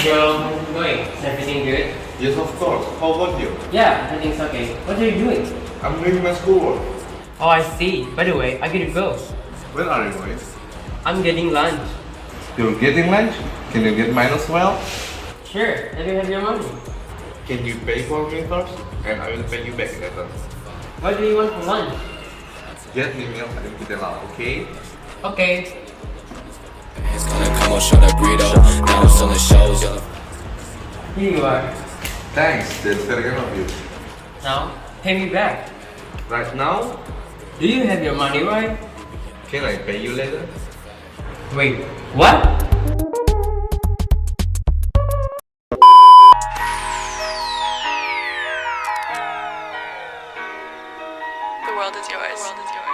bro. How's it going? Is everything good? Yes, of course. How about you? Yeah, everything's okay. What are you doing? I'm doing my schoolwork. Oh, I see. By the way, I gotta go. Where are you going? I'm getting lunch. You're getting lunch? Can you get mine as well? Sure, let me have your money. Can you pay for me first? And I will pay you back later. What do you want for lunch? Get me meal and kita lah, okay? Okay. It's gonna come on, show that burrito. Now I'm selling shows. Here you are. Thanks, that's very kind of you. Now, pay me back. Right now, Do you have your money right? can I pay you later? Wait, what? The world is yours.